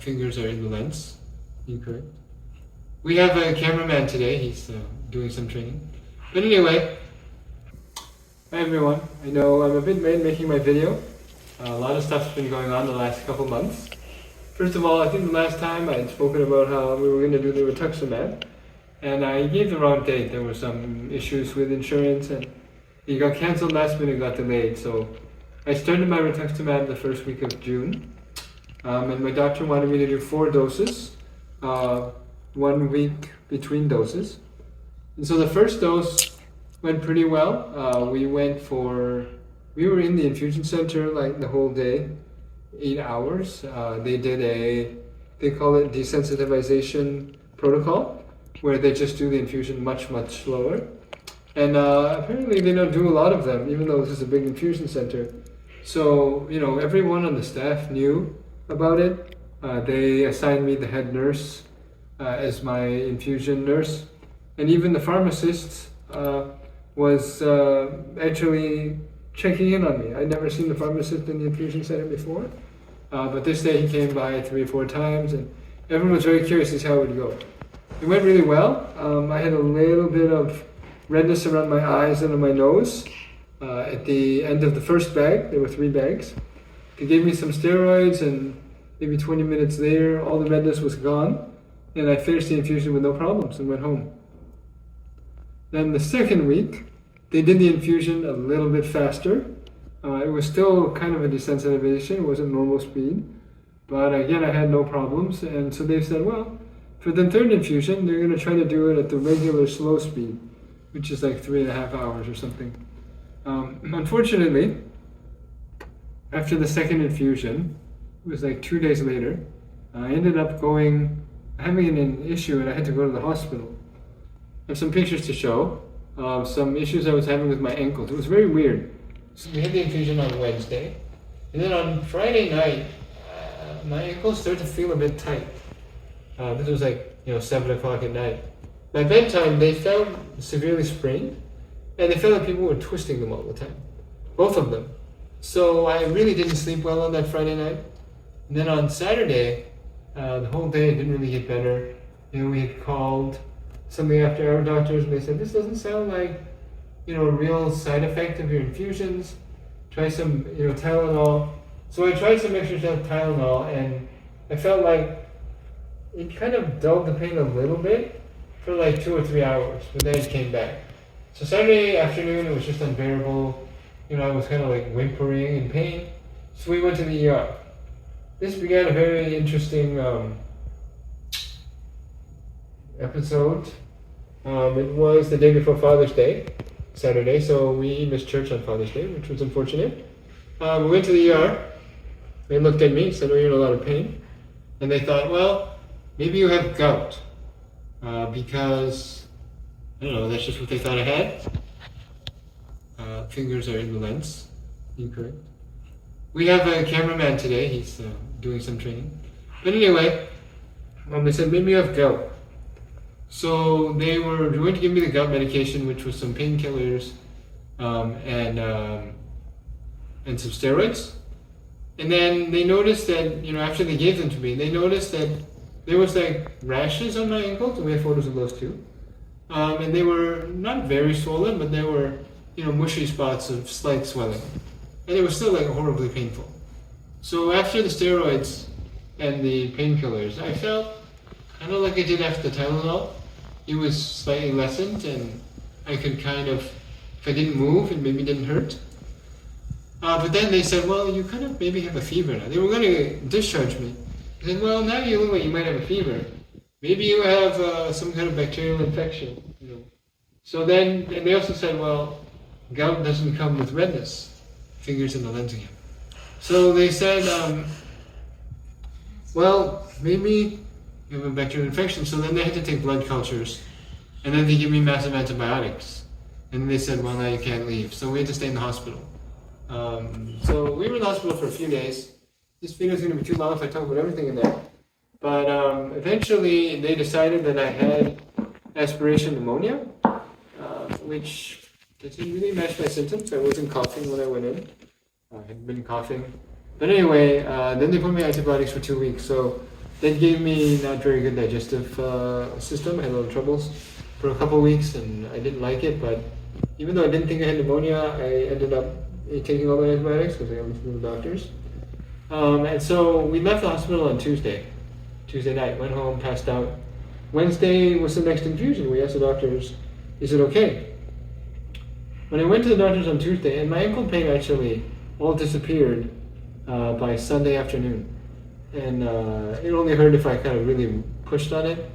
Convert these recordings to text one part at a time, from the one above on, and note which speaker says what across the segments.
Speaker 1: fingers are in the lens. Incorrect. We have a cameraman today. He's doing some training. But anyway, hi everyone. I know I'm a bit late making my video. A lot of stuff's been going on the last couple months. First of all, I think the last time I had spoken about how we were going to do the Rituximab, and I gave the wrong date. There were some issues with insurance, and it got cancelled last minute, got delayed. So I started my Rituximab the first week of June, and my doctor wanted me to do 4 doses, 1 week between doses. And so the first dose went pretty well. We were in the infusion center like the whole day, 8 hours. They call it desensitization protocol, where they just do the infusion much slower. And apparently they don't do a lot of them, even though this is a big infusion center. So, everyone on the staff knew about it. They assigned me the head nurse as my infusion nurse. And even the pharmacist was actually checking in on me. I'd never seen the pharmacist in the infusion center before. But this day he came by 3 or 4 times, and everyone was very curious as to how it would go. It went really well. I had a little bit of redness around my eyes and on my nose. At the end of the first bag, there were 3 bags. They gave me some steroids, and maybe 20 minutes later, all the redness was gone. And I finished the infusion with no problems and went home. Then the second week, they did the infusion a little bit faster. It was still kind of a desensitization. It wasn't normal speed. But again, I had no problems. And so they said, well, for the third infusion, they're going to try to do it at the regular slow speed, which is like 3.5 hours or something. Unfortunately, after the second infusion, it was like 2 days later, I ended up having an issue, and I had to go to the hospital. I have some pictures to show, some issues I was having with my ankles. It was very weird. So we had the infusion on Wednesday, and then on Friday night, my ankles started to feel a bit tight. This was like 7 o'clock at night. By bedtime, they felt severely sprained, and they felt like people were twisting them all the time, both of them. So I really didn't sleep well on that Friday night. And then on Saturday, the whole day it didn't really get better. We had called some of the after-hour doctors, and they said, this doesn't sound like a real side effect of your infusions. Try some Tylenol. So I tried some extra Tylenol, and I felt like it kind of dulled the pain a little bit for like 2 or 3 hours, but then it came back. So Saturday afternoon, it was just unbearable. I was kind of like whimpering in pain. So we went to the ER. This began a very interesting episode. It was the day before Father's Day, Saturday, so we missed church on Father's Day, which was unfortunate. We went to the ER. They looked at me, said, you're in a lot of pain. And they thought, well, maybe you have gout. Because, I don't know, that's just what they thought I had. Fingers are in the lens. Incorrect. We have a cameraman today. He's doing some training. But anyway, they said, maybe you have gout. So they were going to give me the gout medication, which was some painkillers and some steroids. And then they noticed that, after they gave them to me, they noticed that there was like rashes on my ankles, and we have photos of those too. And they were not very swollen, but they were, mushy spots of slight swelling. And it was still like horribly painful. So after the steroids and the painkillers, I felt kind of like I did after the Tylenol. It was slightly lessened, and I could kind of, if I didn't move, it maybe didn't hurt. But then they said, well, you kind of maybe have a fever now. They were going to discharge me. They said, well, now you look like you might have a fever. Maybe you have some kind of bacterial infection. So then, and they also said, well, gout doesn't come with redness. Fingers in the lens again. So they said, well, maybe you have a bacterial infection. So then they had to take blood cultures, and then they give me massive antibiotics. And they said, well, now you can't leave. So we had to stay in the hospital. So we were in the hospital for a few days. This video is going to be too long if I talk about everything in there. But eventually they decided that I had aspiration pneumonia, which didn't really match my symptoms. I wasn't coughing when I went in. I had been coughing. But anyway, then they put me on antibiotics for 2 weeks. So that gave me not very good digestive system. I had a lot of troubles for a couple of weeks, and I didn't like it. But even though I didn't think I had pneumonia, I ended up taking all the antibiotics because I got from the doctors. And so we left the hospital on Tuesday night, went home, passed out. Wednesday was the next infusion. We asked the doctors, is it okay? When I went to the doctors on Tuesday, and my ankle pain actually all disappeared by Sunday afternoon. And it only hurt if I kind of really pushed on it.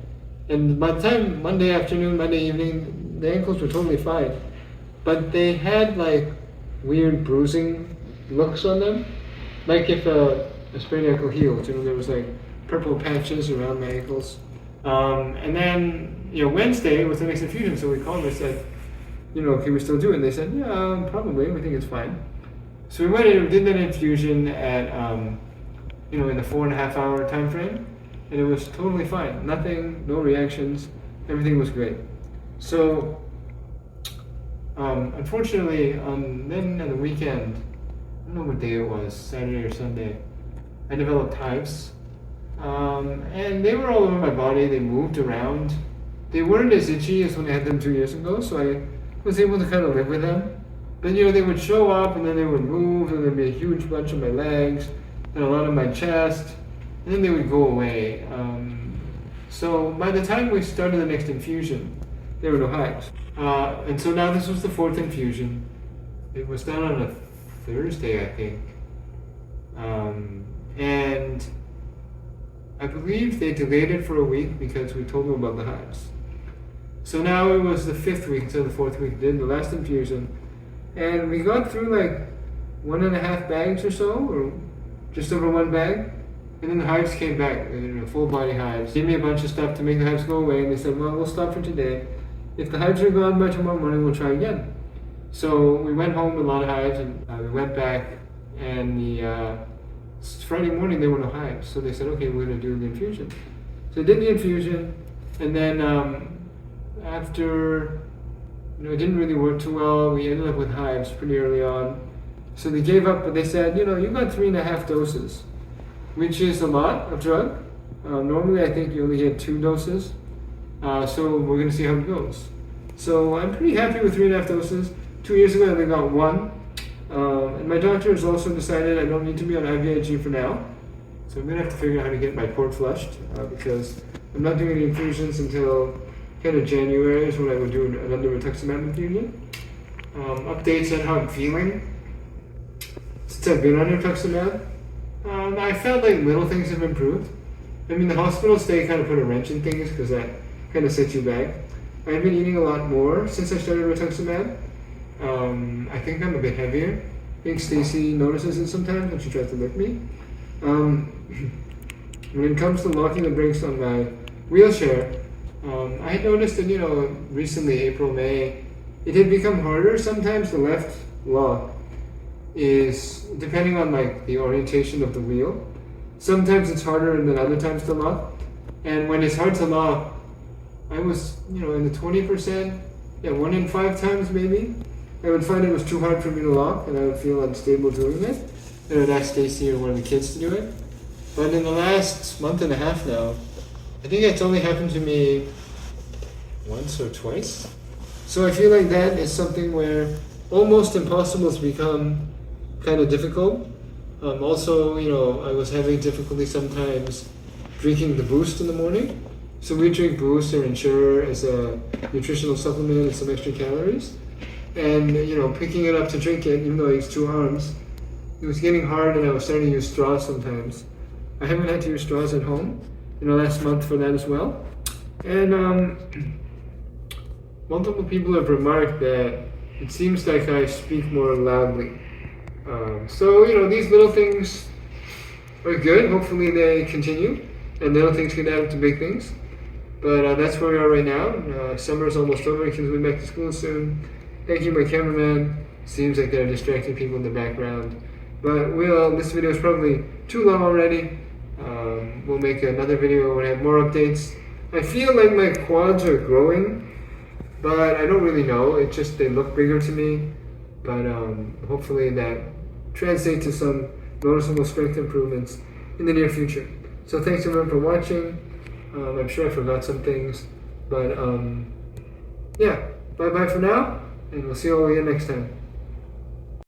Speaker 1: And by the time Monday afternoon, Monday evening, the ankles were totally fine. But they had like weird bruising looks on them. Like if a sprained ankle healed, there was like purple patches around my ankles. And then, Wednesday was the next infusion, so we called and I said, can we still do it? And they said, yeah, probably, we think it's fine. So we went in and did that infusion at, in the 4.5 hour time frame, and it was totally fine. Nothing, no reactions, everything was great. So, unfortunately, then on the weekend, I don't know what day it was, Saturday or Sunday, I developed hives. And they were all over my body, they moved around. They weren't as itchy as when I had them 2 years ago, so I was able to kind of live with them. But they would show up and then they would move, and there'd be a huge bunch on my legs and a lot on my chest, and then they would go away. So by the time we started the next infusion, there were no hives. And so now this was the 4th infusion. It was done on a Thursday, I think. And I believe they delayed it for a week because we told them about the hives. So now it was the 5th week instead of the 4th week. Did the last infusion, and we got through like 1.5 bags or so, or just over 1 bag, and then the hives came back, full body hives. Gave me a bunch of stuff to make the hives go away, and they said, well, we'll stop for today. If the hives are gone by tomorrow morning, we'll try again. So we went home with a lot of hives, and we went back, and the Friday morning there were no hives. So they said, okay, we're going to do the infusion. So I did the infusion, and then after, it didn't really work too well. We ended up with hives pretty early on. So they gave up, but they said, you got 3.5 doses, which is a lot of drug. Normally I think you only get 2 doses. So we're going to see how it goes. So I'm pretty happy with 3.5 doses. 2 years ago I only got 1. And my doctor has also decided I don't need to be on IVIG for now. So I'm going to have to figure out how to get my port flushed, because I'm not doing any infusions until kind of January is when I would do another Rituximab infusion. Updates on how I'm feeling since I've been on Rituximab. I felt like little things have improved. I mean, the hospital stay kind of put a wrench in things because that kind of sets you back. I've been eating a lot more since I started Rituximab. I think I'm a bit heavier. I think Stacy notices it sometimes when she tries to lift me. When it comes to locking the brakes on my wheelchair, I had noticed that, recently, April, May, it had become harder. Sometimes the left lock is, depending on the orientation of the wheel, sometimes it's harder than other times to lock. And when it's hard to lock, I was, in the 20%, 1 in 5 times maybe, I would find it was too hard for me to lock, and I would feel unstable doing it. And I would ask Stacy or one of the kids to do it. But in the last month and a half now, I think it's only happened to me once or twice. So I feel like that is something where almost impossible has become kind of difficult. Also, I was having difficulty sometimes drinking the Boost in the morning. So we drink Boost or Ensure as a nutritional supplement and some extra calories. And, picking it up to drink it, even though I use 2 arms, it was getting hard, and I was starting to use straws sometimes. I haven't had to use straws at home in the last month for that as well. And multiple people have remarked that it seems like I speak more loudly. So, these little things are good. Hopefully they continue, and little things can add up to big things. But that's where we are right now. Summer's almost over. Kids will be back to school soon. Thank you, my cameraman. Seems like they're distracting people in the background. But this video is probably too long already. We'll make another video when I have more updates. I feel like my quads are growing, but I don't really know. It's just they look bigger to me. But hopefully that translates to some noticeable strength improvements in the near future. So thanks everyone for watching. I'm sure I forgot some things, but yeah, bye bye for now, and we'll see you all again next time.